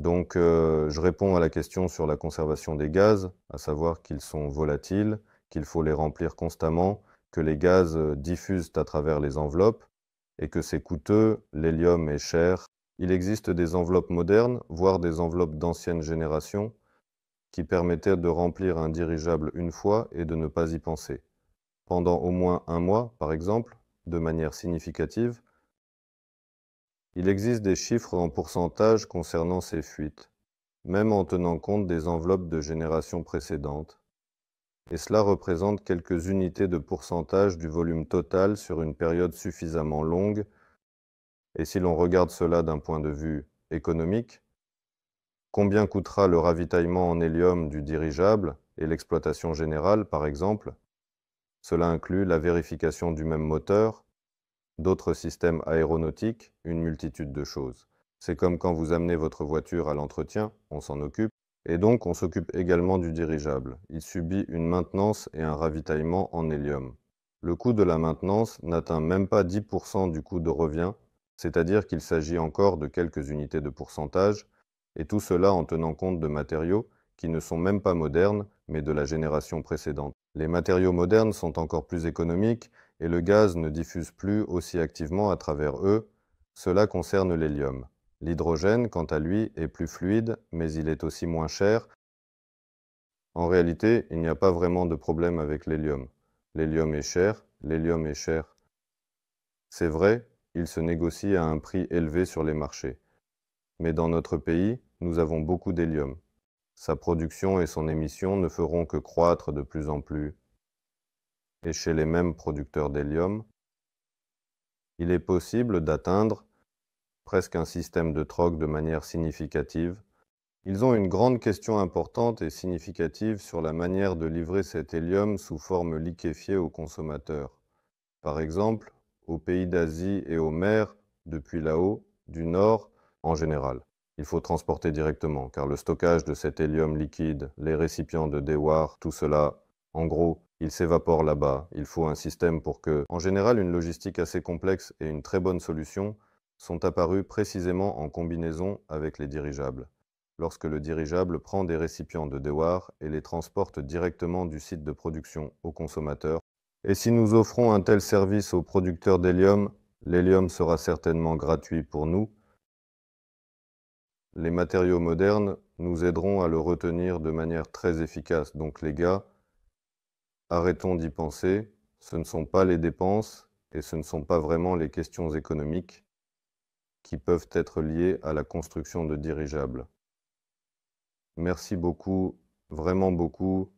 Donc, je réponds à la question sur la conservation des gaz, à savoir qu'ils sont volatiles, qu'il faut les remplir constamment, que les gaz diffusent à travers les enveloppes et que c'est coûteux, l'hélium est cher. Il existe des enveloppes modernes, voire des enveloppes d'ancienne génération, qui permettaient de remplir un dirigeable une fois et de ne pas y penser. Pendant au moins un mois, par exemple, de manière significative. Il existe des chiffres en pourcentage concernant ces fuites, même en tenant compte des enveloppes de générations précédentes, et cela représente quelques unités de pourcentage du volume total sur une période suffisamment longue, et si l'on regarde cela d'un point de vue économique, combien coûtera le ravitaillement en hélium du dirigeable et l'exploitation générale, par exemple? Cela inclut la vérification du même moteur, d'autres systèmes aéronautiques, une multitude de choses. C'est comme quand vous amenez votre voiture à l'entretien, on s'en occupe, et donc on s'occupe également du dirigeable. Il subit une maintenance et un ravitaillement en hélium. Le coût de la maintenance n'atteint même pas 10% du coût de revient, c'est-à-dire qu'il s'agit encore de quelques unités de pourcentage, et tout cela en tenant compte de matériaux qui ne sont même pas modernes, mais de la génération précédente. Les matériaux modernes sont encore plus économiques, et le gaz ne diffuse plus aussi activement à travers eux. Cela concerne l'hélium. L'hydrogène, quant à lui, est plus fluide, mais il est aussi moins cher. En réalité, il n'y a pas vraiment de problème avec l'hélium. L'hélium est cher, l'hélium est cher. C'est vrai, il se négocie à un prix élevé sur les marchés. Mais dans notre pays, nous avons beaucoup d'hélium. Sa production et son émission ne feront que croître de plus en plus. Et chez les mêmes producteurs d'hélium, il est possible d'atteindre presque un système de troc de manière significative. Ils ont une grande question importante et significative sur la manière de livrer cet hélium sous forme liquéfiée aux consommateurs. Par exemple, aux pays d'Asie et aux mers, depuis là-haut, du Nord, en général. Il faut transporter directement, car le stockage de cet hélium liquide, les récipients de déwar, tout cela, en gros, il s'évapore là-bas. Il faut un système pour que, en général, une logistique assez complexe et une très bonne solution sont apparues précisément en combinaison avec les dirigeables. Lorsque le dirigeable prend des récipients de déwar et les transporte directement du site de production au consommateur. Et si nous offrons un tel service aux producteurs d'hélium, l'hélium sera certainement gratuit pour nous. Les matériaux modernes nous aideront à le retenir de manière très efficace. Donc les gars, arrêtons d'y penser. Ce ne sont pas les dépenses et ce ne sont pas vraiment les questions économiques qui peuvent être liées à la construction de dirigeables. Merci beaucoup, vraiment beaucoup.